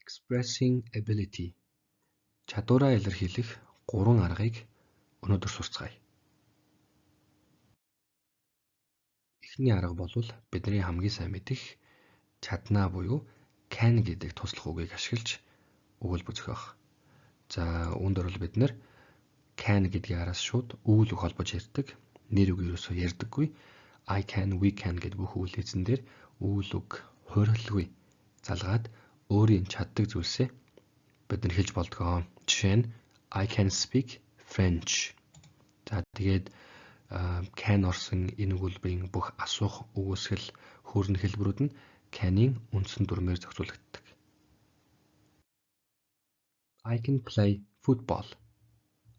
Expressing ability. Чадвараа илэрхийлэх 3 аргыг өнөөдөр сурцгаая. Эхний арга бол бидний хамгийн сайн мэдих чаднаа буюу can гэдэг туслах үгийг ашиглаж өгүүлбэр зохиох. За үүнд бол бид нэр can гэдгийн араас шууд үйл үг холбож ярьдаг. Нэр үг ерөөсөө ярьдаггүй. I can, we can гэдэг бүх үйл эзэн дээр үйл үг хуурайлгүй залгаад өөрийн чаддаг зүйлсээ бид нар хэлж болдгоо. Жишээ нь I can speak French. За тэгээд can орсон энэ өгүүлбэрийн бүх асуух, өгөөсгөл, хөөрнө хэлбэрүүд нь can-ийн үндсэн дүрмээр зохицуулагддаг. I can play football.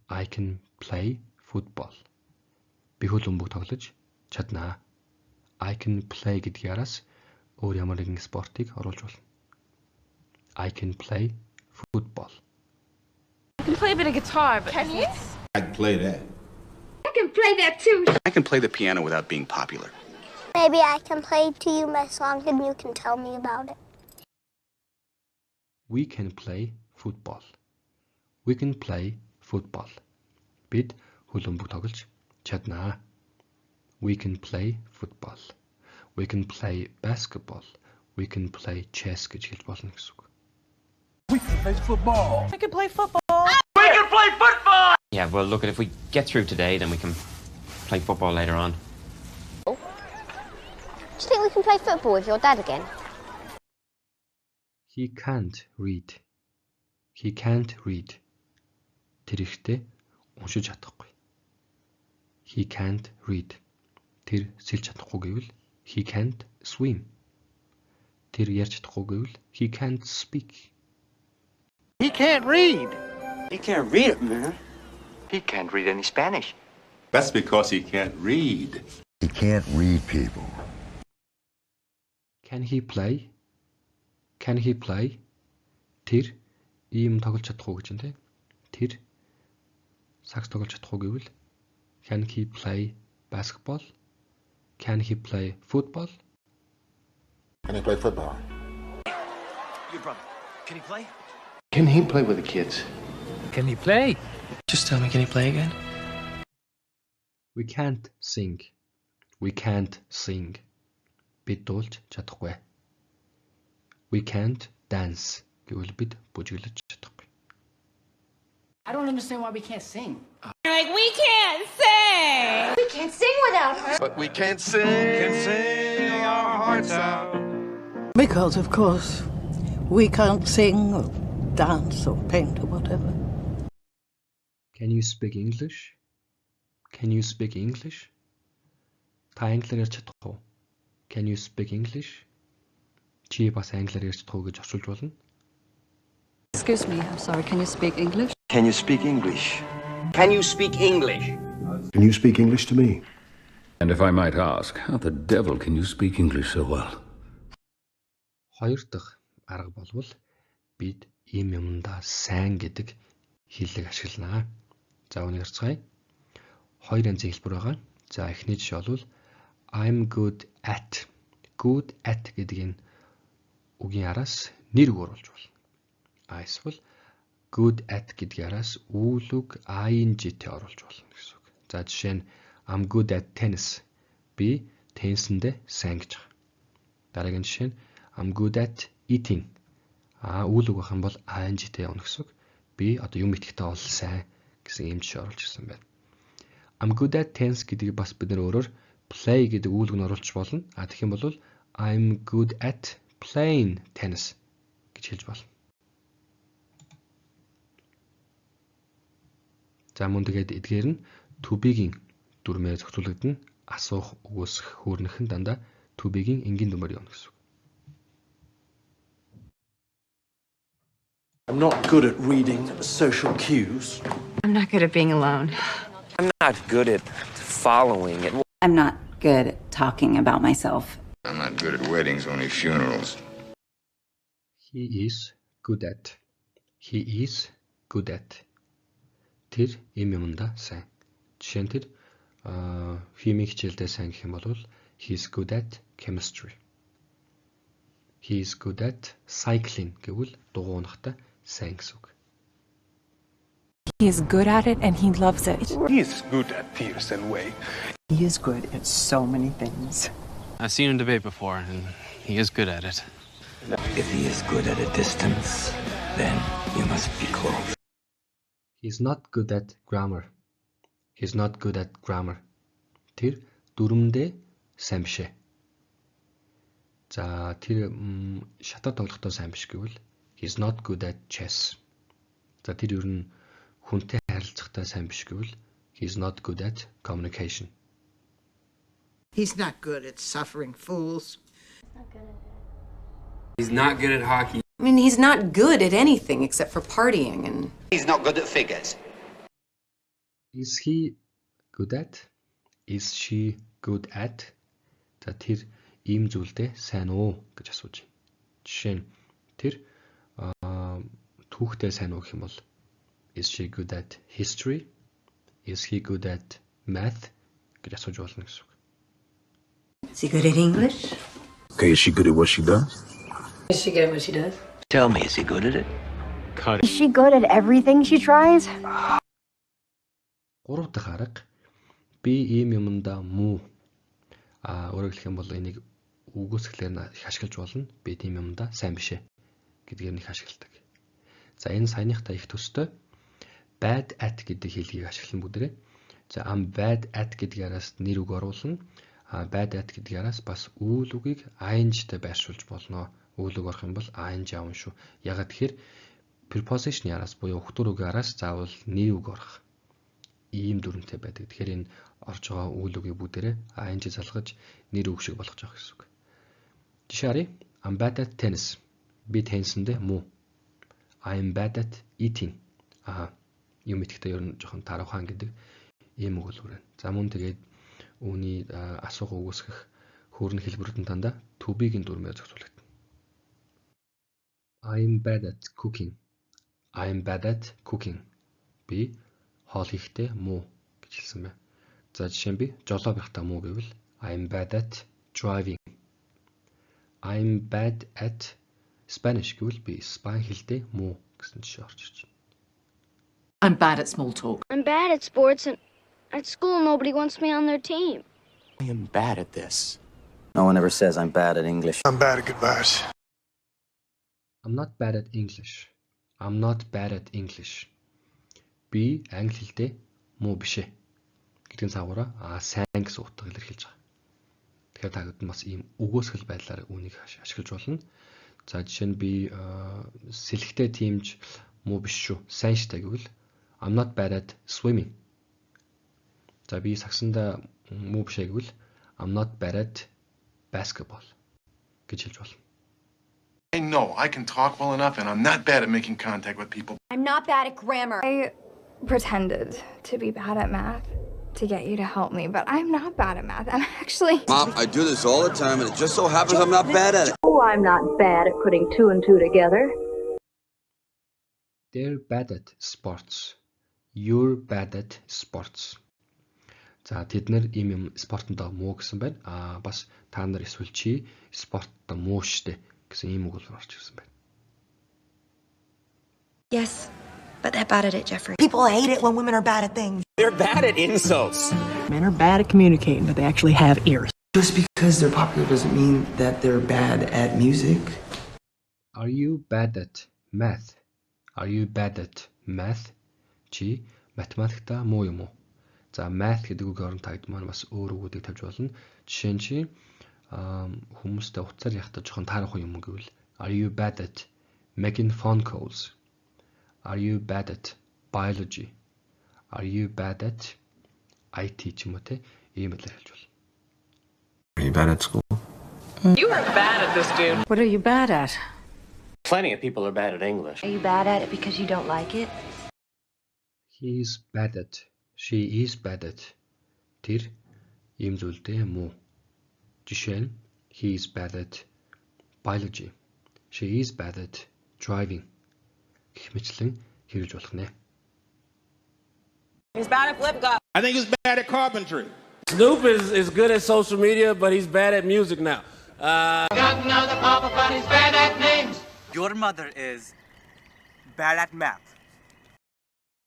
I can play football. Би хөл бөмбөг тоглож чаднаа. I can play гэдгийн араас өөр ямар нэгэн спортыг оруулж болно. I can play football. I can play a bit of guitar, but Can you? I can play that. I can play that too. I can play the piano without being popular. Maybe I can play to you my song and you can tell me about it. We can play football. We can play football. Бид хөл бөмбөг тоглож чаднаа. We can play football. We can play basketball. We can play chess гэж хэлж болно гэсэн үг. We can play football. I can play football. Yeah, well, look, if we get through today, then we can play football later on. Do you think we can play football with your dad again? He can't read. He can't read. Тэр ихтэй уншиж чадахгүй. He can't read. Тэр сэлж чадахгүй гэвэл he can't swim. Тэр ярьж чадахгүй гэвэл he can't speak. He can't read. He can't read it, man. He can't read any Spanish. That's because he can't read. He can't read people. Can he play? Can he play? Тэр ийм тоглож чадахгүй гэж нэ. Тэр сакс тоглож чадахгүй гэвэл can he play basketball? Can he play football? Can he play football? Your brother. Can he play? Can he play with the kids? Can he play? Just tell me, can he play again? We can't sing. We can't sing. Бид дуулж чадахгүй. We can't dance. Гэвэл бид бүжиглэж чадахгүй. I don't understand why we can't sing. You're like, we can't sing. We can't sing without her. But we can't sing our hearts out. Because, of course, we can't sing or dance or paint or whatever. Can you speak English? Can you speak English? Та англиар ярьж чадах уу? Can you speak English? Чи бас англиар ярьж чадах уу гэж орчуулж болно. Excuse me, I'm sorry, can you speak English? Can you speak English? Can you speak English? Can you speak English to me? And if I might ask, how the devil can you speak English so well? Хоёр дахь арга болвол бид ийм юмдаа сайн гэдэг хэллэг ашигланаа. За үүнийг харцгаая. Хоёр янзын хэлбэр байгаа. За эхний жишээ бол I'm good at. Good at гэдэг энэ үгийн араас нэр үг оруулж болно. Эсвэл good at гэдгийн араас үйл үг ing-тэй оруулж болно гэсэн үг. За жишээ нь I'm good at tennis. Би теннисэндээ сайн гэж байгаа. Дараагийн жишээ нь I'm good at eating. Үйл үг байх юм бол ing-тэй явна гэсэн үг. Би одоо юм идэхтэй бол сайн гэсэн юм жишээ оруулж ирсэн байна. I'm good at tennis гэдгийг бас бид нэр өөрөөр play гэдэг үйл үг нь оруулж болно. Тэгэх юм бол I'm good at playing tennis гэж хэлж болно. За мөн тэгээд эдгээр нь to be-гийн дүрмээр зохицуулагдана. Асуух, өгөөсөх, хөөрнөх нь дандаа to be-гийн энгийн дүрмээр явна гэсэн үг. I'm not good at reading social cues. I'm not good at being alone. I'm not good at following it. I'm not good at talking about myself. I'm not good at weddings, only funerals. He is good at. He is good at. Тэр ийм юмдаа сайн. Жишээ нь тэр химийн хичээлдээ сайн гэх юм бол he is good at chemistry. He is good at cycling гэвэл дугуйнахтай сайн гэсэн үг. He is good at it and he loves it. He is good at tears and way. He is good at so many things. I've seen him debate before, and he is good at it. If he is good at a distance, then you must be close. He's not good at grammar. He's not good at grammar. Тэр дүрмдээ сайн биш ээ. За тэр шатар тоглохдоо сайн биш гэвэл he's not good at chess. За тэр ер нь хүнтэй харилцахтай сайн биш гэвэл he's not good at communication. He's not good at suffering fools. He's not good at hockey. I mean, he's not good at anything except for partying and... He's not good at figures. Is he good at? Is she good at? За тэр ийм зүйлдээ сайн уу гэж асууж байна. Жишээ нь тэр түүхтэй сайн уу гэх юм бол is she good at history? Is he good at math? гэж асууж болно гэсэн үг. Is he good at English? Okay, is she good at what she does? Is she good at what she does? Tell me, is he good at it? Is she good at everything she tries? Гурав дахь арга би ийм юмдаа муу. Өөрөөр хэлэх юм бол энийг үгүйсгэлээр их ашиглаж болно. Би тийм юмдаа сайн биш ээ гэдгээр нь их ашигладаг. За энэ саяныхтай их төстэй bad at гэдэг хэлгийг ашиглан бүдэрээ. За I'm bad at гэдгээрээс нэр үг оруулна. Bad at гэдгээрээс бас үйл үгийг ing-тэй байршуулж болно. Үйл үг орох юм бол ing явна шүү. Ягаад тэгэхээр preposition яраас буюу өгтөр үгээрээс заавал нэр үг орох ийм дүрмтэй байдаг. Тэгэхээр энэ орж байгаа үйл үгийг бүгдээрээ ing залгаж нэр үг шиг болгож байгаа гэсэн үг. Жишээ харъя. I'm bad at tennis. Би теннисэндээ муу. I'm bad at eating. Юм идэхдээ ер нь жоохон тарахаан гэдэг ийм үг үлгэр байна. За мөн тэгээд үүний асууга үүсгэх хөөрн хэлбэрүүдэн дандаа to be-гийн дүрмээр зохицуулагдана. I'm bad at cooking. I'm bad at cooking. Би хоол хийхдээ муу гэж хэлсэн байна. За жишээ нь би жолоо байхдаа муу гэвэл I'm bad at driving. I'm bad at Spanish гэвэл би Испани хэлдээ муу гэсэн жишээ орж ирж байна. I'm bad at small talk. I'm bad at sports and at school nobody wants me on their team. I am bad at this. No one ever says I'm bad at English. I'm bad at goodbyes. I'm not bad at English. I'm not bad at English. Би англи хэлдээ муу биш ээ гэдгийн цаагаараа сайн гэсэн утгаар илэрхийлж байгаа. Тэгэхээр та хэд бас ийм өгөөсгөл байдлаар үүнийг ашиглаж болно. За жишээ нь би сэлэхтэй тиймж муу биш шүү. Сайн штай гэвэл I'm not bad at swimming. За би сагсанда муу биш гэвэл I'm not bad at basketball гэж хэлж болно. I know I can talk well enough and I'm not bad at making contact with people. I'm not bad at grammar. I pretended to be bad at math to get you to help me, but I'm not bad at math. I'm actually... Mom, I do this all the time and it just so happens I'm not bad at it. Oh, I'm not bad at putting two and two together. They're bad at sports. You're bad at sports. За тэд нэр ийм юм спортондоо муу гэсэн байна. Бас та нар эсвэл чи спортод муу штэ гэсэн ийм үг орж ирсэн байна. Yes, but they're bad at it, Jeffrey. People hate it when women are bad at things. They're bad at insults. Men are bad at communicating, but they actually have ears. Just because they're popular doesn't mean that they're bad at music. Are you bad at math? Are you bad at math? Чи математикта муу юм уу? За math гэдэг үг орон тагд маань бас өөр үгүүдийг тавьж болно. Жишээ нь чи хүмүүстэй уцаар яхад жоохон таарах юм гэвэл are you bad at making phone calls? Are you bad at biology? Are you bad at IT ч юм уу те ийм байдлаар хэлж болно. Are you bad at school? You are bad at this, dude. What are you bad at? Plenty of people are bad at English. Are you bad at it because you don't like it? He's bad at. She is bad at. Тэр ийм зүйлдээ муу. Жишээ нь he is bad at biology. She is bad at driving. Гэх мэтлэн хэрэгж болох нэ. He's bad at flip flop. I think he's bad at carpentry. Snoop is good at social media, but he's bad at music now. Got another Papa Bunny's bad at names. Your mother is bad at math.